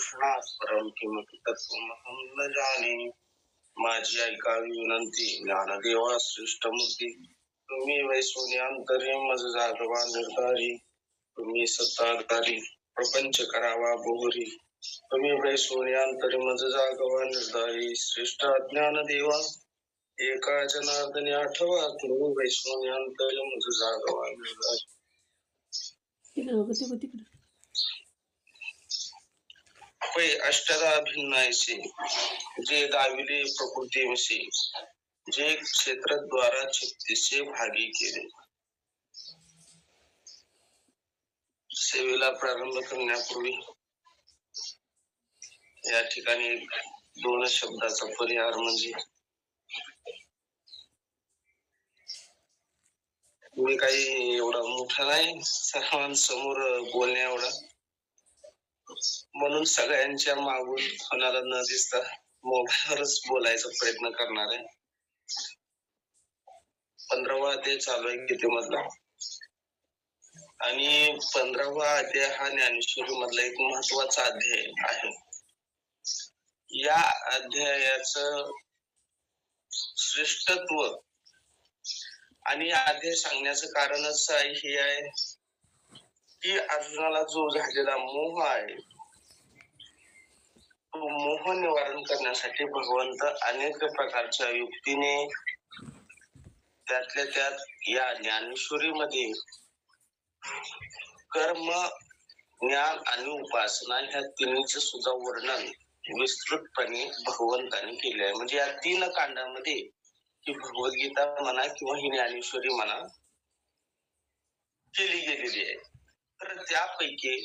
कृष्णात परम किमपि तत्त्वमहं न जाने. माझी ऐकावी विनंती ज्ञानदेवा श्रेष्ठमूर्ती. तुम्ही वैसोन्यांतरी मज जागवा निर्धारी. तुम्ही सत्ताधारी प्रपंच करावा बोहरी. तुम्ही वैसोन्यांतरी मज जागवा निर्धारी. श्रेष्ठ अज्ञान देवा एका जनार्दनी आठवा. तुम्ही वैसोन्यांतरी मज जागवा निर्धारी. होय अष्टदा भिन्नायसे जे दाविले प्रकृतीविषयी, जे क्षेत्रद्वारा 36 भागी केले. सेवेला प्रारंभ करण्यापूर्वी या ठिकाणी दोन शब्दाचा परिहार म्हणजे मी काही एवढा मोठा नाही सर्वांसमोर बोलण्या एवढा, म्हणून सगळ्यांच्या मागून कोणाला न दिसता मोबाईलवरच बोलायचा प्रयत्न करणार आहे. 15वा अध्याय चालू आहे गीतेमधला आणि 15वा अध्याय हा ज्ञानेश्वरी मधला एक महत्वाचा अध्याय आहे. या अध्यायाचं श्रेष्ठत्व आणि या अध्याय सांगण्याचं कारणच हे आहे की अर्जुनाला जो झालेला मोह आहे तो मोह निवारण करण्यासाठी भगवंत अनेक प्रकारच्या युक्तीने त्यातल्या त्यात या ज्ञानेश्वरी मध्ये कर्म, ज्ञान आणि उपासना ह्या तिन्हीचे सुद्धा वर्णन विस्तृतपणे भगवंताने केले आहे. म्हणजे या 3 कांडामध्ये ही भगवद्गीता म्हणा किंवा ही ज्ञानेश्वरी म्हणा केली गेलेली आहे. तर त्यापैकी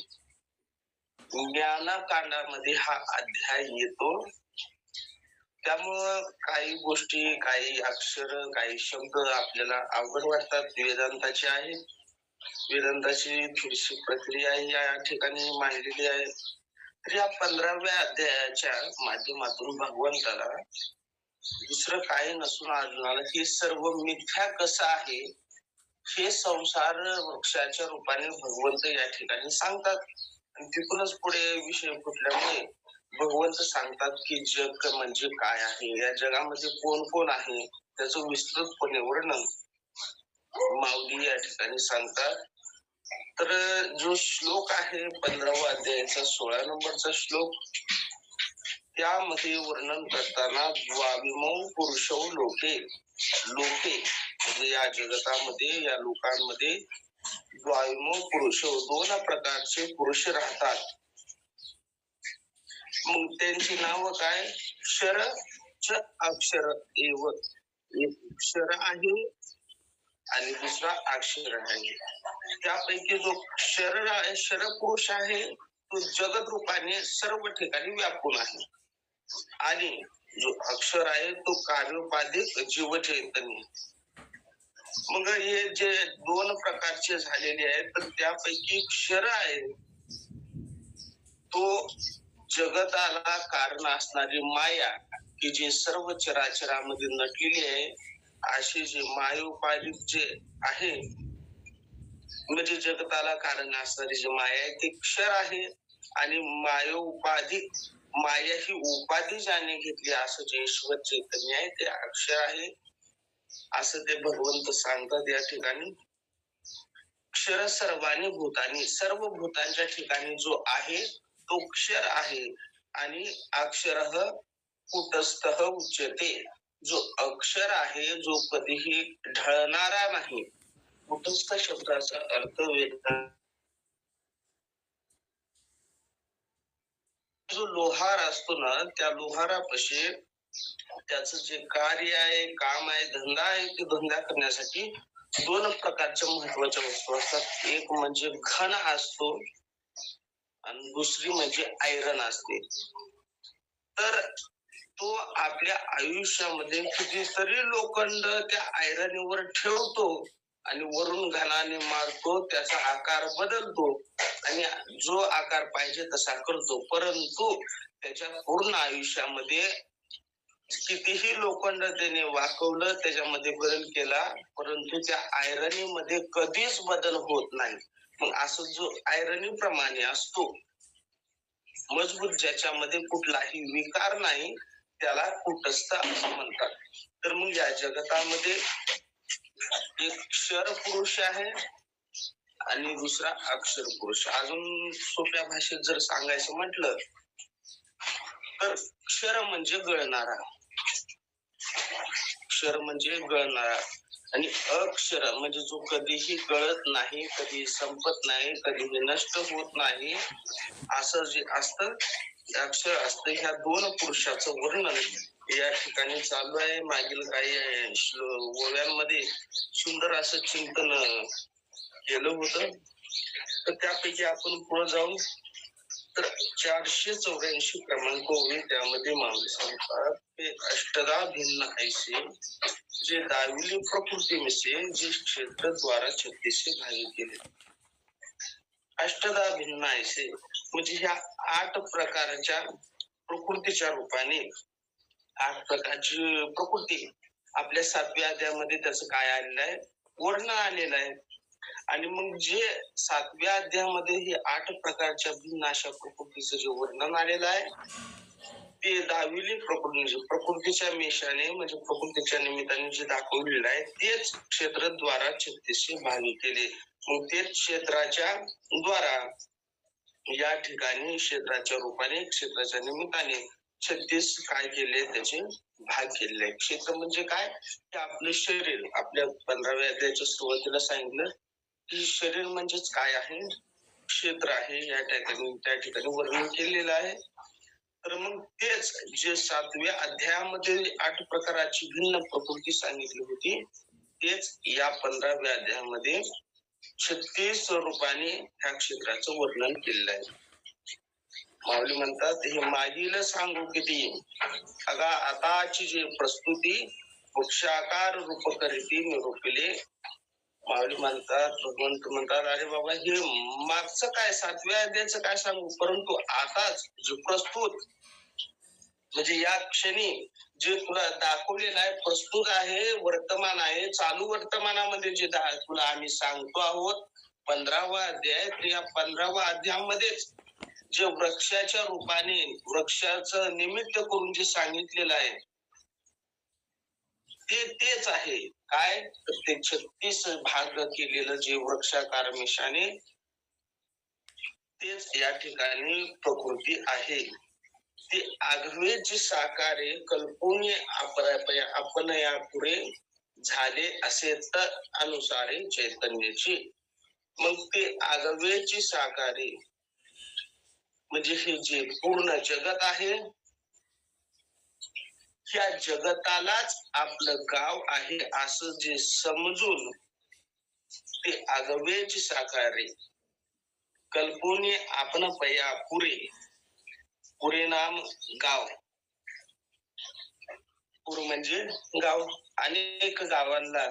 ज्ञानकांडामध्ये हा अध्याय येतो. त्यामुळं काही गोष्टी, काही अक्षर, काही शब्द आपल्याला अवघड वाटतात. वेदांताची आहेत, वेदांताची थोडीशी प्रक्रिया या ठिकाणी मांडलेली आहे. तर या 15व्या अध्यायाच्या माध्यमातून भगवंताला दुसरं काही नसून अर्जुनाला हे सर्व मिथ्या कसं आहे हे संसार वृक्षाच्या रूपाने भगवंत या ठिकाणी सांगतात. आणि तिथूनच पुढे विषय कुठल्यामुळे भगवंत सांगतात की जग म्हणजे काय आहे, या जगामध्ये कोण कोण आहे त्याचं विस्तृतपणे वर्णन माऊली या ठिकाणी सांगतात. तर जो श्लोक आहे 15वा अध्यायाचा 16 नंबरचा श्लोक, त्यामध्ये वर्णन करताना द्वाविमौ पुरुषौ लोके, लोके म्हणजे या जगतामध्ये, या लोकांमध्ये द्वाविमौ पुरुषौ 2 प्रकारचे पुरुष राहतात. मग त्यांची नाव काय? क्षर च अक्षर एव. एक क्षर आहे आणि दुसरा अक्षर आहे. त्यापैकी जो क्षर पुरुष आहे तो जगत रूपाने सर्व ठिकाणी व्यापून आहे आणि जो अक्षर आहे तो कार्योपाधिक जीव चैतन्य. मग हे जे 2 प्रकारचे झालेले आहेत तर त्यापैकी क्षर आहे तो जगताला कारण असणारी माया की जी सर्व चराचरामध्ये नटलेली आहे, अशी जे मायोपाधिक जे आहे म्हणजे जगताला कारण असणारी जी माया आहे ती क्षर आहे. आणि मायोपाधिक माया ही उपाधी ज्याने घेतली असं जे ईश्वर चैतन्य आहे ते अक्षर आहे असं ते भगवंत सांगतात या ठिकाणी. क्षर सर्वानी भूतानी, सर्व भूतांच्या ठिकाणी जो आहे तो क्षर आहे. आणि अक्षरः कुटस्थः उच्यते, जो अक्षर आहे जो कधीही ढळणारा नाही. कुटस्थ शब्दाचा अर्थ जो लोहार असतो ना त्या लोहारापाशी त्याचं जे कार्य आहे, काम आहे, धंदा आहे ते धंदा करण्यासाठी 2 प्रकारच्या महत्वाच्या वस्तू असतात. एक म्हणजे घन असतो आणि दुसरी म्हणजे आयरन असते. तर तो आपल्या आयुष्यामध्ये कितीतरी लोखंड त्या आयरनवर ठेवतो आणि वरून घनाने मारतो, त्याचा आकार बदलतो आणि जो आकार पाहिजे तसा करतो. परंतु त्याच्या पूर्ण आयुष्यामध्ये कितीही लोखंड त्याने वाकवलं, त्याच्यामध्ये बदल केला, परंतु त्या आयरनीमध्ये कधीच बदल होत नाही. मग असं जो आयरनी प्रमाणे असतो मजबूत, ज्याच्यामध्ये कुठलाही विकार नाही, त्याला कुटस्थ असं म्हणतात. तर मग या जगतामध्ये एक क्षर पुरुष आहे आणि दुसरा अक्षर पुरुष. अजून सोप्या भाषेत जर सांगायचं म्हटलं तर क्षर म्हणजे गळणारा, क्षर म्हणजे गळणारा, आणि अक्षर म्हणजे जो कधीही गळत नाही, कधी संपत नाही, कधीही नष्ट होत नाही, असं जे असतं अक्षर असतं. ह्या दोन पुरुषाचं वर्णन या ठिकाणी चालू आहे. मागील काही ओव्यांमध्ये सुंदर असं चिंतन केलं होतं. तर त्यापैकी आपण पुढे जाऊन तर 484 क्रमांक ओवी, त्यामध्ये माऊली सांगतात ते अष्टदा भिन्न ऐसे जे दाविली प्रकृती मिसे, जे क्षेत्र द्वारा 36 भागी केले. अष्टदा भिन्न ऐसे म्हणजे ह्या 8 प्रकारच्या प्रकृतीच्या रूपाने 8 प्रकारची प्रकृती आपल्या 7व्या अध्यायामध्ये त्याचं काय आलेलं आहे, वर्णन आलेलं आहे. आणि मग जे 7व्या अध्यायामध्ये हे 8 प्रकारच्या भिन्न अशा प्रकृतीचं जे वर्णन आलेलं आहे ते दाविली प्रकृतीच्या मेषाने म्हणजे प्रकृतीच्या निमित्ताने जे दाखवलेलं आहे तेच क्षेत्र द्वारा 36 भागी केले. मग तेच क्षेत्राच्या द्वारा या ठिकाणी क्षेत्राच्या रूपाने, क्षेत्राच्या निमित्ताने 36 काय केले, त्याचे भाग केले. क्षेत्र म्हणजे काय, की आपलं शरीर. आपल्या 15व्या अध्यायाच्या सुरुवातीला सांगितलं की शरीर म्हणजेच काय आहे, क्षेत्र आहे. या ठिकाणी त्या ठिकाणी वर्णन केलेलं आहे. तर मग तेच जे 7व्या अध्यायामध्ये 8 प्रकाराची भिन्न प्रकृती सांगितली होती तेच या 15व्या अध्यायामध्ये 36 रूपाने ह्या क्षेत्राचं वर्णन केलेलं आहे. माऊली म्हणतात हे मागील सांगू किती, अगा आताची जी प्रस्तुती वृक्षाकार रूप करीती निरूपिले. माऊली म्हणतात, भगवंत म्हणतात अरे बाबा हे मागचं काय 7व्या अध्यायाचं काय सांगू, परंतु आताच जे प्रस्तुत म्हणजे या क्षणी जे तुला दाखवलेलं आहे, प्रस्तुत आहे, वर्तमान आहे, चालू वर्तमानामध्ये जे तुला आम्ही सांगतो आहोत 15वा अध्याय, तर या 15वा अध्यायामध्येच जे वृक्षाच्या रूपाने वृक्षाचं निमित्त करून जे सांगितलेलं आहे तेच आहे. काय तर ते 36 भाग केलेलं जे वृक्षाकार मिशाने तेच या ठिकाणी प्रकृती आहे. ते आगवेची साकारे कल्पने आपण या पुढे झाले असे तर अनुसारे चैतन्याची. मग ते आगवेची साकारे म्हणजे हे जे पूर्ण जगत आहे, ह्या जगतालाच आपलं गाव आहे असं जे समजून ते आगवेची साकारे कल्पने आपण पया पुरे, पुरे नाम गाव, पूर म्हणजे गाव. अनेक गावांना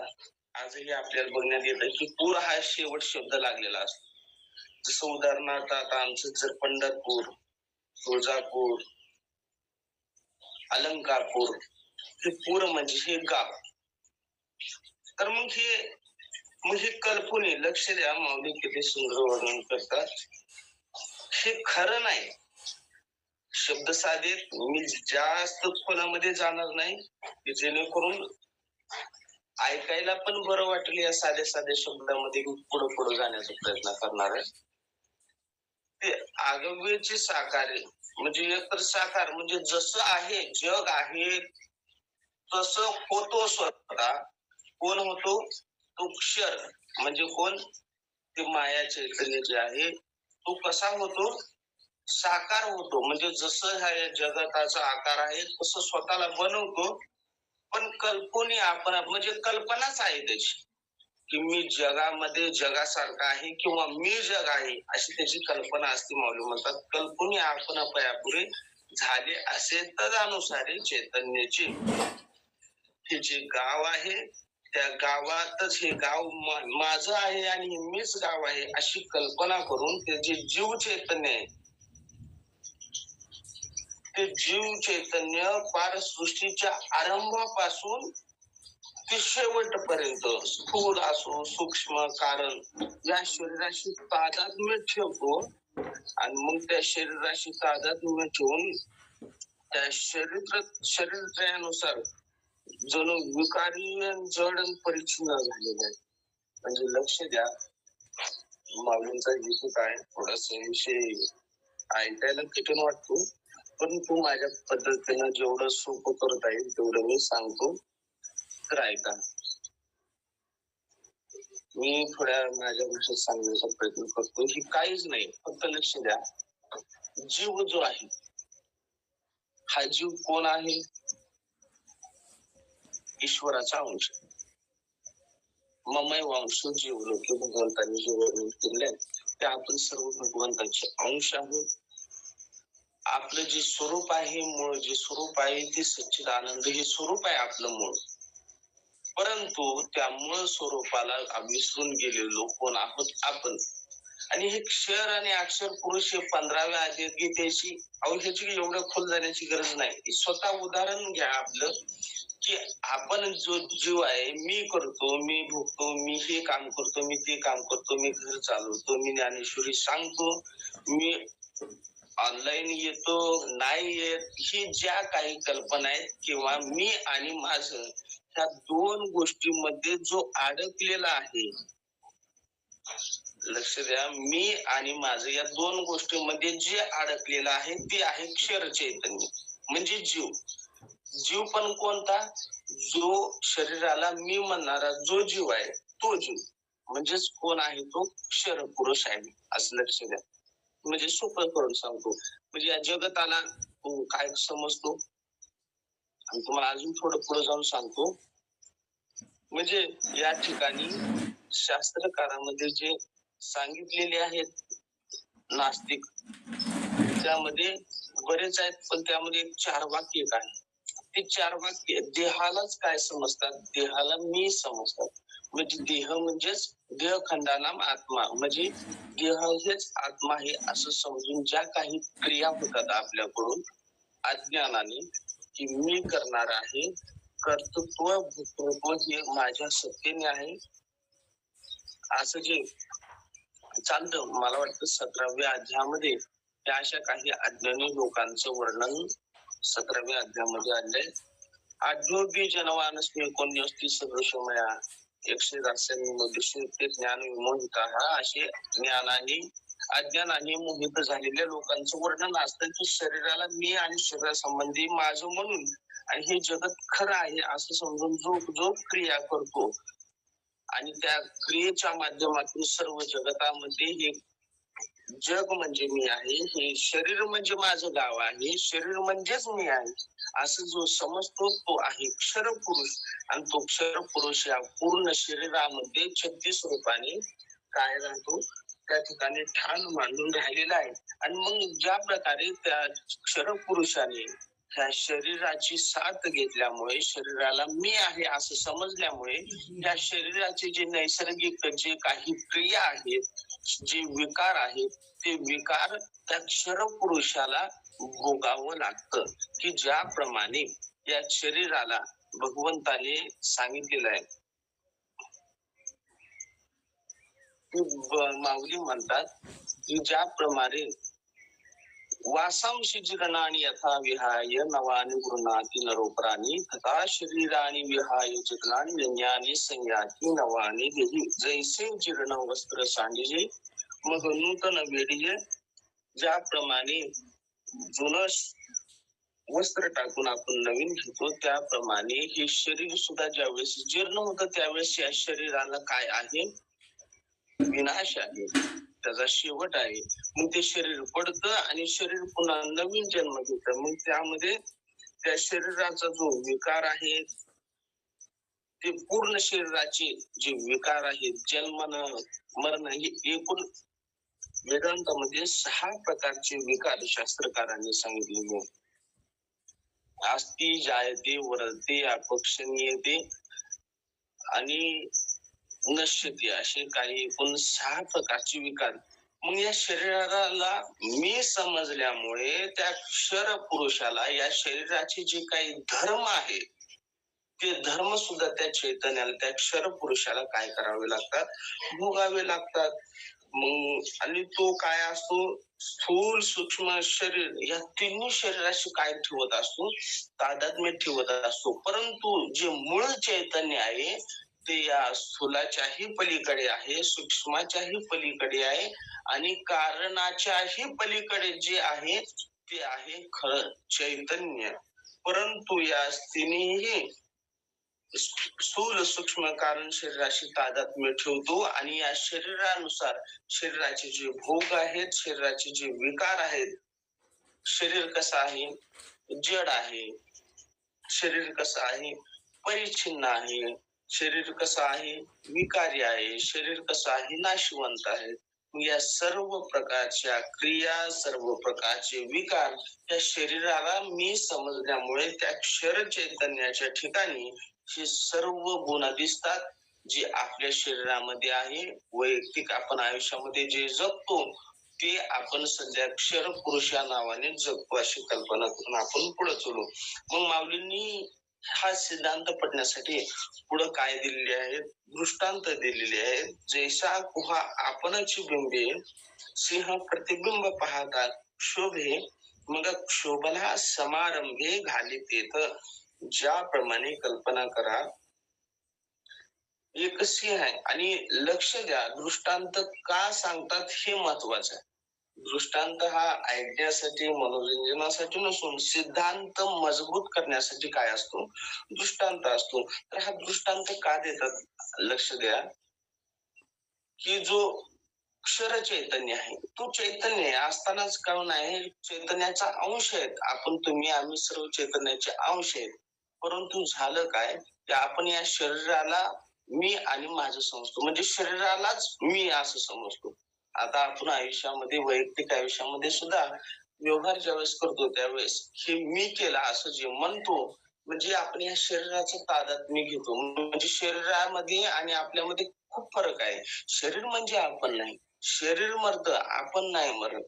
आजही आपल्याला बघण्यात येतं की पूर हा शेवट शब्द लागलेला असतो. जसं उदाहरणार्थ आता आमचं जर पंढरपूर, तुळजापूर, अलंकारपूर, हे पूर म्हणजे हे गाव. तर मग हे कल्पने, लक्ष द्या माऊली किती सुंदर वर्णन करतात. हे खरं नाही. शब्द साधेत मी जास्त खोलामध्ये जाणार नाही, जेणेकरून ऐकायला पण बरं वाटेल. या साध्या साध्या शब्दामध्ये मी पुढे जाण्याचा प्रयत्न करणार आहे. ते आगव्याचे साकारे म्हणजे एकतर साकार म्हणजे जसं आहे, जग आहे तसं होतो स्वतः. कोण होतो, तो क्षर म्हणजे कोण, ते माया चैतन्य जे आहे तो कसा होतो, साकार होतो. म्हणजे जसं ह्या जगताचा आकार आहे तसं स्वतःला बनवतो. पण कल्पने आपण म्हणजे कल्पनाच आहे त्याची, की मी जगामध्ये जगासारखा आहे किंवा मी जग आहे अशी त्याची कल्पना असते. माऊली म्हणतात कल्पने आपण पयापुरे झाले असे तदनुसारे चैतन्याची. हे जे गाव आहे त्या गावातच हे गाव माझं आहे आणि मीच गाव आहे अशी कल्पना करून ते जे जीव चैतन्य आहे, ते जीव चैतन्य पार सृष्टीच्या आरंभापासून ते शेवटपर्यंत स्थूल असो सूक्ष्म कारण या शरीराशी तादात्म्य ठेवतो आणि मग त्या शरीराशी तादात्म्य ठेवून त्या शरीरानुसार जणू विकारी जड आणि परिच्छिन्न झालेले आहे. म्हणजे लक्ष द्या, माऊलींचा हेतू काय, थोडासा विषय ऐकायला कठीण वाटतो, परंतु माझ्या पद्धतीनं जेवढं सोपं करता येईल तेवढं मी सांगतो, तर ऐका. मी थोड्या माझ्या भाषेत सांगण्याचा प्रयत्न करतो. ही काहीच नाही, फक्त लक्ष द्या. जीव जो आहे, हा जीव कोण आहे? ईश्वराचा अंश. ममय वांश जीव लोके, भगवंतांनी जे वर्णन केले ते आपण सर्व भगवंताचे अंश आहोत. आपलं जे स्वरूप आहे, मूळ जे स्वरूप आहे ते सच्चिदानंद हे स्वरूप आहे आपलं मूळ. परंतु त्या मूळ स्वरूपाला विसरून गेलेलो कोण आहोत आपण. आणि हे क्षर आणि अक्षर पुरुष हे 15व्या अध्यायात गीतेची, ह्याची एवढं खोल जाण्याची गरज नाही. स्वतः उदाहरण घ्या आपलं, की आपण जो जीव आहे, मी करतो, मी भोगतो, मी हे काम करतो, मी ते काम करतो, मी घर चालवतो, मी ज्ञानेश्वरी सांगतो, मी ऑनलाईन येतो, नाही येत, ही ज्या काही कल्पना आहेत किंवा मी आणि माझं, ह्या दोन गोष्टींमध्ये जो अडकलेला आहे, लक्ष द्या, मी आणि माझं या दोन गोष्टींमध्ये जे अडकलेलं आहे ते आहे क्षर चैतन्य, म्हणजे जीव. जीव पण कोणता? जो शरीराला मी म्हणणारा जो जीव आहे तो जीव, म्हणजेच कोण आहे तो? क्षर पुरुष आहे, असं लक्ष द्या. म्हणजे सोपं करून सांगतो, म्हणजे या जगताला काय समजतो आणि तुम्हाला अजून थोडं पुढे जाऊन सांगतो. म्हणजे या ठिकाणी शास्त्रकारामध्ये जे सांगितलेले आहेत नास्तिक, त्यामध्ये बरेच आहेत, पण त्यामध्ये 4 वाक्य आहे. ते 4 वाक्य देहालाच काय समजतात? देहाला मी समजतात. म्हणजे देह म्हणजेच देह खंडानाम आत्मा, म्हणजे देह हेच आत्मा आहे असं समजून ज्या काही क्रिया होतात आपल्याकडून अज्ञानाने, की मी करणार आहे, कर्तृत्व भोक्तृत्व हे माझ्या सत्तेने आहे, असं जे चालतं. मला वाटतं 17व्या अध्यायामध्ये त्या अशा काही अज्ञानी लोकांचं वर्णन 17व्या अध्यायामध्ये आलंय. आढ्योबी जनवानस्मी कोण्यस्ती सदृशमया 183 ते ज्ञान विमोहिता, असे ज्ञानाने अज्ञानाने मोहित झालेल्या लोकांचं वर्णन असतं, की शरीराला मी आणि शरीरासंबंधी माझं म्हणून आणि हे जगत खरं आहे असं समजून जो क्रिया करतो आणि त्या क्रियेच्या माध्यमातून सर्व जगतामध्ये हे जग म्हणजे मी आहे, हे शरीर म्हणजे माझं गाव आहे, शरीर म्हणजेच मी आहे असं जो समजतो तो आहे क्षर पुरुष. आणि तो क्षर पुरुष या पूर्ण शरीरामध्ये 36 रूपाने काय राहतो, त्या ठिकाणी ठाण मांडून राहिलेला आहे. आणि मग ज्या प्रकारे त्या क्षर पुरुषाने त्या शरीराची साथ घेतल्यामुळे, शरीराला मी आहे असं समजल्यामुळे, त्या शरीराचे जे नैसर्गिक जे काही क्रिया आहेत, जे विकार आहेत, ते विकार त्या क्षर पुरुषाला भोगावं लागतं. की ज्याप्रमाणे या शरीराला भगवंताने सांगितलेलं आहे, माऊली म्हणतात की ज्याप्रमाणे वासांशी जीर्णानि यथा विहाय नवानि गृह्णाति नरोपराणि तथा शरीरानि विहाय जीर्णानि व्यंग्यानि संयाति नवानि देहि. जैसे जीर्ण वस्त्र सांडिजे मग नूतन वेडिजे, ज्याप्रमाणे जुनं वस्त्र टाकून आपण नवीन घेतो, त्याप्रमाणे हे शरीर सुद्धा ज्यावेळेस जीर्ण होतं त्यावेळेस या शरीराला काय आहे? विनाश आहे, त्याचा शेवट आहे. मग ते शरीर पडतं आणि शरीर पुन्हा नवीन जन्म घेतं. मग त्यामध्ये त्या शरीराचा जो विकार आहे, ते पूर्ण शरीराचे जे विकार आहेत, जन्म मरण, हे एकूण वेदांतामध्ये 6 प्रकारचे विकार शास्त्रकारांनी सांगितलेले. अस्ति जायते वर्धते अपक्षणीयते आणि नश्यते, असे काही एकूण 6 प्रकारचे विकार. मग या शरीराला मी समजल्यामुळे त्या क्षर पुरुषाला या शरीराचे जे काही धर्म आहे ते धर्म सुद्धा त्या चैतन्याला, त्या क्षर पुरुषाला काय करावे लागतात? भोगावे लागतात. मग आणि तो काय असतो? स्थूल सूक्ष्म शरीर या तिन्ही शरीराशी काय ठेवत असतो, तादात्म्य ठेवत असतो. परंतु जे मूळ चैतन्य आहे ते या स्थूलाच्याही पलीकडे आहे, सूक्ष्माच्याही पलीकडे आहे आणि कारणाच्याही पलीकडे जे आहे ते आहे खरं चैतन्य. परंतु या तिन्ही स्थूल सूक्ष्म कारण शरीराशी तादात्म्य ठेवतो आणि या शरीरानुसार शरीराचे जे भोग आहेत, शरीराचे जे विकार आहेत, शरीर कसं आहे, जड आहे, शरीर कसं आहे, परिच्छिन्न आहे, शरीर कसं आहे, विकारी आहे, शरीर कसं आहे, नाशवंत आहे. या सर्व प्रकारच्या क्रिया, सर्व प्रकारचे विकार त्या शरीराला मी समजल्यामुळे त्या क्षर चैतन्याच्या ठिकाणी हे सर्व गुण दिसतात, जे आपल्या शरीरामध्ये आहे. वैयक्तिक आपण आयुष्यामध्ये जे जगतो ते आपण सध्या क्षर पुरुष या नावाने जगतो, अशी कल्पना करून आपण पुढे चलू. मग माऊलींनी हा सिद्धांत पटण्यासाठी पुढे काय दिलेले आहेत, दृष्टांत दिलेले आहेत. जैसा गुहा आपणची बिंबे सिंह प्रतिबिंब पाहतात शोभे, मग क्षोभला समारंभे घालितेत. ज्याप्रमाणे कल्पना करा, एक सिंह आहे आणि लक्ष द्या, दृष्टांत का सांगतात हे महत्वाचं आहे. दृष्टांत हा ऐकण्यासाठी, मनोरंजनासाठी नसून सिद्धांत मजबूत करण्यासाठी काय असतो, दृष्टांत असतो. तर हा दृष्टांत का देतात, लक्ष द्या, की जो क्षर चैतन्य आहे तो चैतन्य असतानाच काऊन आहे, चैतन्याचा अंश आहेत आपण, तुम्ही, आम्ही सर्व चैतन्याचे अंश आहेत. परंतु झालं काय, की आपण या शरीराला मी आणि माझं समजतो, म्हणजे शरीरालाच मी असं समजतो. आता आपण आयुष्यामध्ये, वैयक्तिक आयुष्यामध्ये सुद्धा व्यवहार ज्यावेळेस करतो त्यावेळेस हे मी केला असं जे म्हणतो, म्हणजे आपण या शरीराचं तादात्म्य घेतो. म्हणजे शरीरामध्ये आणि आपल्यामध्ये खूप फरक आहे. शरीर म्हणजे आपण नाही, शरीर मरत, आपण नाही मरत.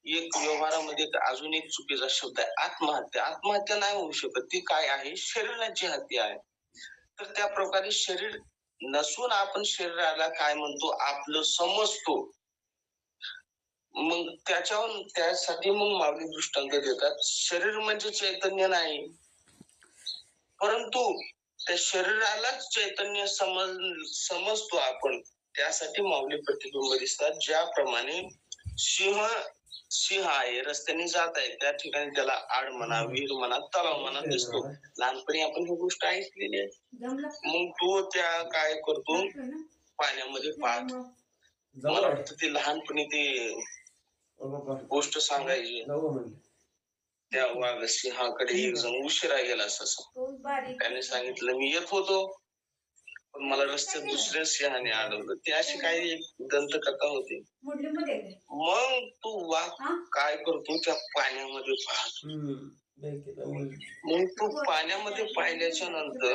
एक व्यवहारामध्ये अजून एक चुकीचा शब्द आहे आत्महत्या. आत्महत्या नाही होऊ शकत, ती काय आहे, शरीराची हत्या आहे. तर त्या प्रकारे शरीर नसून आपण शरीराला काय म्हणतो, आपलं समजतो. मग त्यासाठी मग माऊली दृष्टांत देतात, शरीर म्हणजे चैतन्य नाही, परंतु त्या शरीरालाच चैतन्य समजतो आपण. त्यासाठी माऊली प्रतिबिंब दिसतात. ज्याप्रमाणे सिंह आहे, रस्त्याने जात आहे, त्या ठिकाणी त्याला आड म्हणा, विहीर म्हणा, तलाव म्हणा दिसतो. लहानपणी आपण ही गोष्ट ऐकलेली आहे. मग तो त्या काय करतो, पाण्यामध्ये पाहतो. मला वाटतं ते लहानपणी ते गोष्ट सांगायची, त्या वाघ सिंहाकडे एक जण उशिरा गेला असं, त्याने सांगितलं मी येत होतो पण मला रस्त्यात दुसऱ्या सिंहाने अडवलं. ती अशी काही दंतकथा होती. मग तू वाघ काय करतो, त्या पाण्यामध्ये पाहतो. मग तू पाण्यामध्ये पाहिल्याच्या नंतर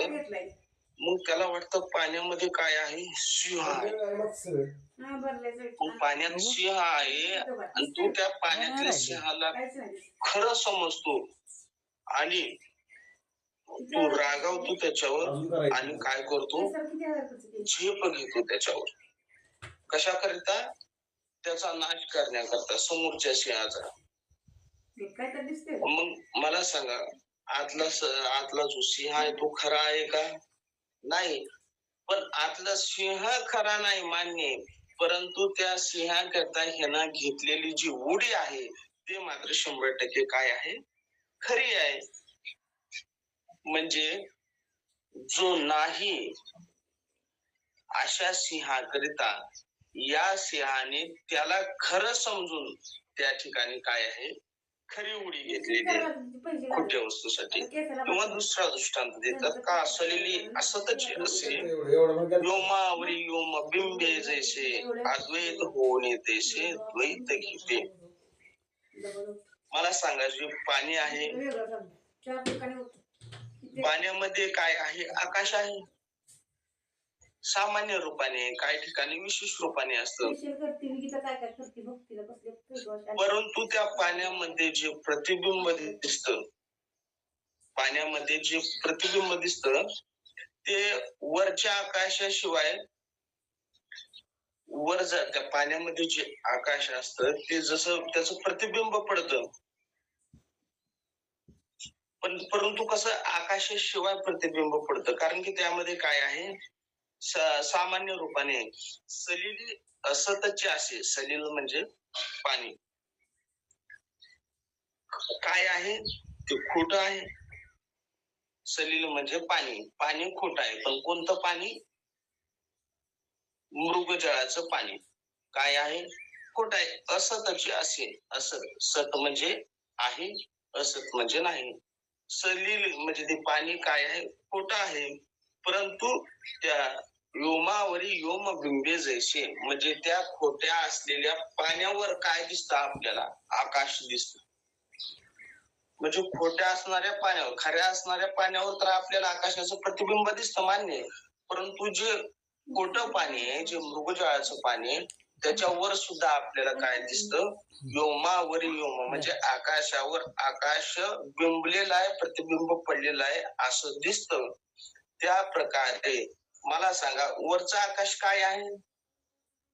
मग त्याला वाटतं पाण्यामध्ये काय आहे, सिंह आहे. पाण्यात सिंह आहे आणि तू त्या पाण्यातल्या सिंहाला खरं समजतो आणि तू रागावतो त्याच्यावर आणि काय करतो, झेप घेतो त्याच्यावर. कशा करता, त्याचा नाश करण्याकरता, समोरच्या सिंहाचा. मग मला सांगा, आतला जो सिंह आहे तो खरा आहे का, नाही. पण आतला सिंह खरा नाही मान्य आहे, परंतु त्या सिंहाकरता ह्यानं घेतलेली जी उडी आहे ते मात्र 100% काय आहे, खरी आहे. म्हणजे जो नाही अशा सिंहाकरिता या सिंहाने त्याला खरं समजून त्या ठिकाणी काय आहे, खरी उडी घेतलेली खोट्या वस्तूसाठी. किंवा दुसरा दृष्टांत देतात का, असलेली असतच असे व्योमावरी व्योम बिंबे जैसे, अद्वैत होणे तैसे द्वैत घेते. मला सांगा, जे पाणी आहे, पाण्यामध्ये काय आहे, आकाश आहे. सामान्य रूपाने, काही ठिकाणी विशेष रूपाने असतं. परंतु त्या पाण्यामध्ये जे प्रतिबिंब दिसतं, पाण्यामध्ये जे प्रतिबिंब दिसतं ते वरच्या आकाशाशिवाय वर त्या पाण्यामध्ये जे आकाश असतं ते जसं त्याचं प्रतिबिंब पडतं, पण परंतु कसं आकाशाशिवाय प्रतिबिंब पडतं, कारण की त्यामध्ये काय आहे, सामान्य रूपाने सलिल असतचे असे, सलिल म्हणजे पाणी काय आहे ते खोटं आहे. सलिल म्हणजे पाणी, पाणी खोटं आहे, पण कोणतं पाणी? मृगजळाचं पाणी काय आहे, खोट आहे. असतचे असे, असत सत म्हणजे आहे, असत म्हणजे नाही. सलिल म्हणजे ते पाणी काय आहे, खोट आहे, परंतु त्या व्योमावरी व्योमबिंबे जैसे, म्हणजे त्या खोट्या असलेल्या पाण्यावर काय दिसतं आपल्याला, आकाश दिसत. म्हणजे खोट्या असणाऱ्या पाण्यावर, खऱ्या असणाऱ्या पाण्यावर तर आपल्याला आकाशाचं प्रतिबिंब दिसतं, मान्य आहे, परंतु जे खोटं पाणी आहे, जे मृगजळाचं पाणी आहे, त्याच्यावर सुद्धा आपल्याला काय दिसतं, व्योमावरी व्योम म्हणजे आकाशावर आकाश बिंबलेला आहे, प्रतिबिंब पडलेलं आहे असं दिसतं. त्या प्रकारे मला सांगा, वरचं आकाश काय आहे,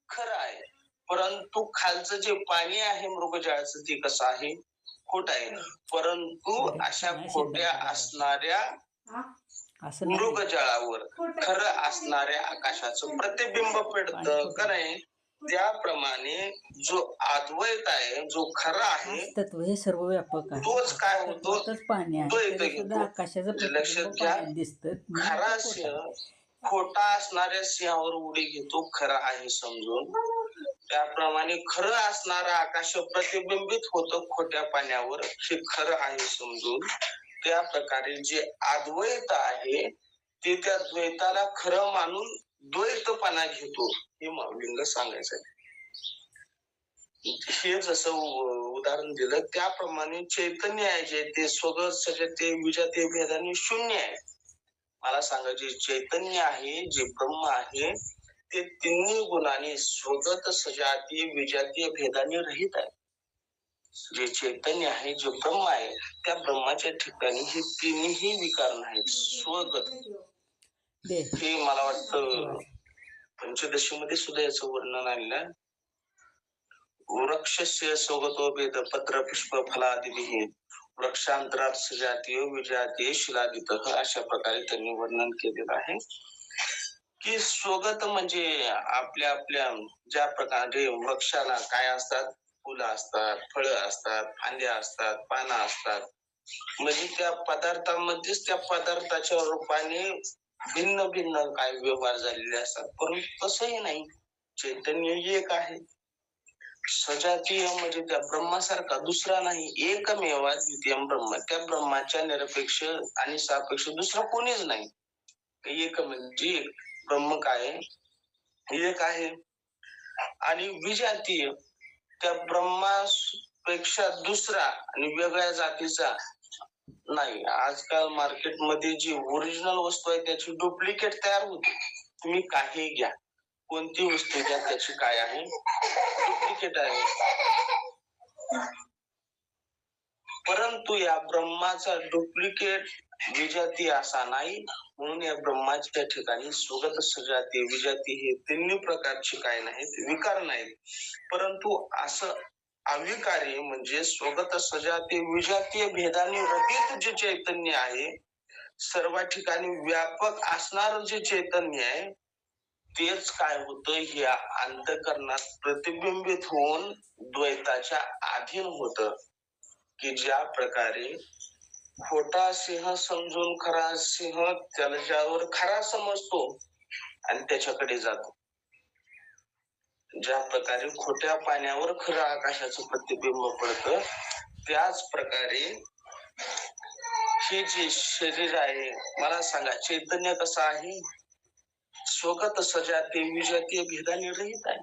खरं आहे, परंतु खालचं जे पाणी आहे मृगजळाचं ते कसं आहे, खोट आहे. परंतु अशा खोट्या असणाऱ्या मृगजळावर खरं असणाऱ्या आकाशाचं प्रतिबिंब पडतं का नाही. त्याप्रमाणे जो अद्वैत आहे, जो खरा आहे, तत्व हे सर्व व्यापक आहे. तोच काय होतो, पाणी आहे, द्वैत तरी सुद्धा घेतो. आकाशाचं लक्षात घ्या, दिसतं. खरा सिंह खोटा असणाऱ्या सिंहावर उडी घेतो, खरा आहे समजून. त्याप्रमाणे खरं असणारं आकाश प्रतिबिंबित होतं खोट्या पाण्यावर, हे खरं आहे समजून. त्या प्रकारे जे अद्वैत आहे ते त्या द्वैताला खरं मानून द्वैतपणा घेतो, हे माऊलींना सांगायचं आहे. हे जसं उदाहरण दिलं त्याप्रमाणे चैतन्य आहे जे ते स्वगत सजते विजातीय भेदाने शून्य आहे. मला सांगा, जे चैतन्य आहे, जे ब्रह्म आहे, ते तिन्ही गुणांनी स्वगत सजातीय विजातीय भेदाने रहित आहे. जे चैतन्य आहे, जे ब्रह्म आहे, त्या ब्रह्माच्या ठिकाणी हे तिन्ही विकार नाहीत. स्वगत हे मला वाटतं पंचदशी मध्ये सुद्धा याचं वर्णन आलेलं आहे. वृक्षस्य स्वगतो भेद पत्र पुष्प फलादिभिः वृक्षांतरात सजातीय विजातीय शिलादितः, अशा प्रकारे त्यांनी वर्णन केलेलं आहे की स्वगत म्हणजे आपल्या आपल्या ज्या प्रकारे वृक्षाला काय असतात, फुलं असतात, फळं असतात, फांद्या असतात, पानं असतात, म्हणजे त्या पदार्थामध्येच त्या पदार्थाच्या रूपाने भिन्न भिन्न काय व्यवहार झालेले असतात, परंतु तसंही नाही. चैतन्य एक आहे, सजातीय म्हणजे त्या ब्रह्मासारखा दुसरा नाही, एकमेव द्वितीय ब्रह्म. त्या ब्रह्माच्या निरपेक्ष आणि सापेक्ष दुसरा कोणीच नाही. एक म्हणजे एक ब्रह्म काय एक आहे. आणि विजातीय त्या ब्रह्मापेक्षा दुसरा आणि वेगळ्या जातीचा नाही. आजकाल मार्केटमध्ये जी ओरिजिनल वस्तू आहे त्याची डुप्लिकेट तयार होते. तुम्ही काही घ्या, कोणती वस्तू घ्या, त्याची काय आहे, डुप्लिकेट आहे. परंतु या ब्रह्माचा डुप्लिकेट विजाती असा नाही, म्हणून या ब्रह्माच्या ठिकाणी स्वगत सजाती विजाती हे तिन्ही प्रकारचे काय नाहीत, विकार नाहीत. परंतु असं अविकारी म्हणजे स्वगत सजाती विजातीय भेदाने रहित जे चैतन्य आहे, सर्व ठिकाणी व्यापक असणार जे चैतन्य आहे, तेच काय होतं, या अंतःकरणात प्रतिबिंबित होऊन द्वैताच्या अधीन होतं. की ज्या प्रकारे खोटा सिंह समजून खरा सिंह त्याला ज्यावर खरा समजतो आणि त्याच्याकडे जातो, ज्या प्रकारे खोट्या पाण्यावर खरं आकाशाचं प्रतिबिंब पडतं, त्याच प्रकारे हे जे शरीर आहे, मला सांगा चैतन्य कसं आहे, स्वगत सजातीय विजातीय भेदाने रहित आहे.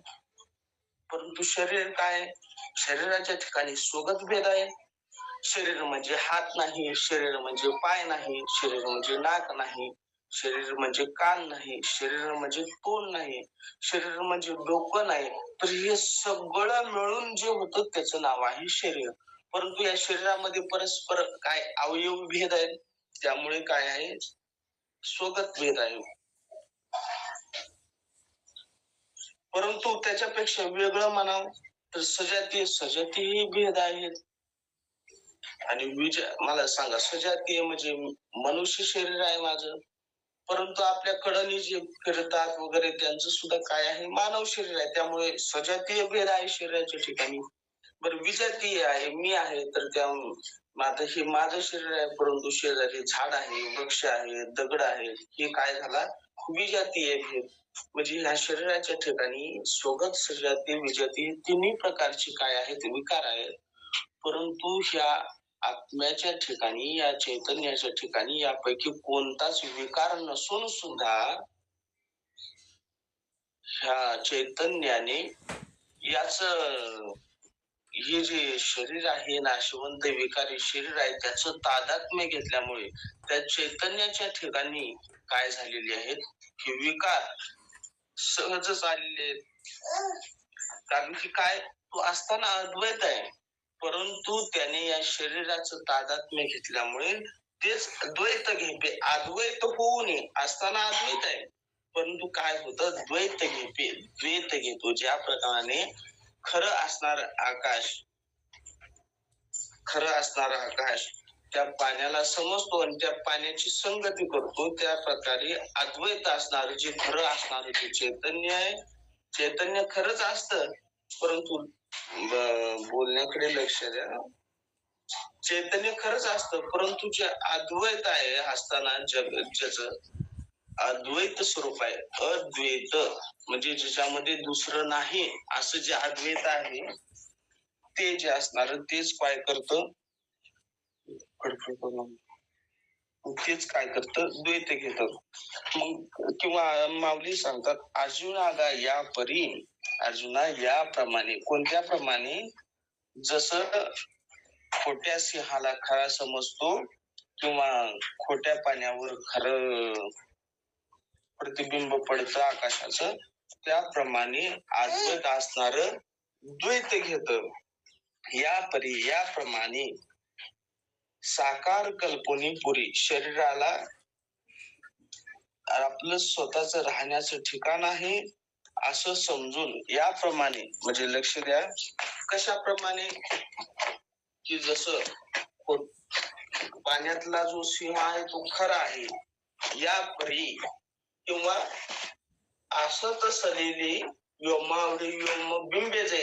परंतु शरीर काय, शरीराच्या ठिकाणी स्वगत भेद आहे. शरीर म्हणजे हात नाही, शरीर म्हणजे पाय नाही, शरीर म्हणजे नाक नाही, शरीर म्हणजे कान नाही, शरीर म्हणजे तोंड नाही, शरीर म्हणजे डोकं नाही. तर हे सगळं मिळून जे होतं त्याचं नाव आहे शरीर. परंतु या शरीरामध्ये परस्पर काय अवयव भेद आहेत, त्यामुळे काय आहे, स्वगत भेद आहे. परंतु त्याच्यापेक्षा वेगळं म्हणावं तर सजातीय भेद आहेत. आणि मला सांगा, सजातीय म्हणजे मनुष्य शरीर आहे माझं, परंतु आपल्या कडनी जे फिरतात वगैरे त्यांचं सुद्धा काय आहे, मानव शरीर आहे. त्यामुळे सजातीय भेद आहे शरीराच्या ठिकाणी. बरं, विजातीय आहे, मी आहे, तर त्या आता हे माझं शरीर आहे, परंतु शेजारी झाड आहे, वृक्ष आहे, दगड आहे, हे काय झाला, विजातीय भेद. म्हणजे ह्या शरीराच्या ठिकाणी स्वगत, सजातीय, विजातीय तिन्ही प्रकारची काय आहेत, विकार आहेत. परंतु ह्या आत्म्याच्या ठिकाणी, या चैतन्याच्या ठिकाणी यापैकी कोणताच विकार नसून सुद्धा ह्या चैतन्याने याच हे जे शरीर आहे, नाशवंत विकारी शरीर आहे, त्याचं तादात्म्य घेतल्यामुळे त्या चैतन्याच्या ठिकाणी काय झालेले आहेत, हे विकार सहजच आलेले आहेत. कारण की काय, तो असताना अद्वैत आहे, परंतु त्याने या शरीराचं तादात्म्य घेतल्यामुळे तेच द्वैत घेते. अद्वैत होऊ नये असताना अद्वैत आहे, परंतु काय होतं, द्वैत घेतो. ज्या प्रकारे खरं असणार आकाश त्या पाण्याला समजतो आणि त्या पाण्याची संगती करतो, त्या प्रकारे अद्वैत असणार जे खरं असणार जे चैतन्य आहे, चैतन्य खरंच असतं, परंतु बोलण्याकडे लक्ष द्या. चैतन्य खरंच असतं, परंतु जे अद्वैत आहे असताना ज्याचं अद्वैत स्वरूप आहे, अद्वैत म्हणजे ज्याच्यामध्ये दुसरं नाही असं जे अद्वैत आहे, ते जे असणार तेच काय करतं, तेच काय करतं, द्वैत घेतं. मग किंवा माऊली सांगतात, अर्जुना याप्रमाणे, कोणत्या प्रमाणे, जसं खोट्या सिंहाला खरा समजतो किंवा खोट्या पाण्यावर खरं प्रतिबिंब पडतं आकाशाचं, त्याप्रमाणे अद्वैत असणार द्वैत घेतं. याप्रमाणे साकार कल्पनी पुरी शरीराला आपलं स्वतःच राहण्याचं ठिकाण आहे असं समजून, याप्रमाणे म्हणजे लक्ष द्या, कशाप्रमाणे, की जसं पाण्यातला जो सिंह आहे तो खरा आहे, या परी किंवा असत सलेली व्योमावरी व्योम बिंबे जैसे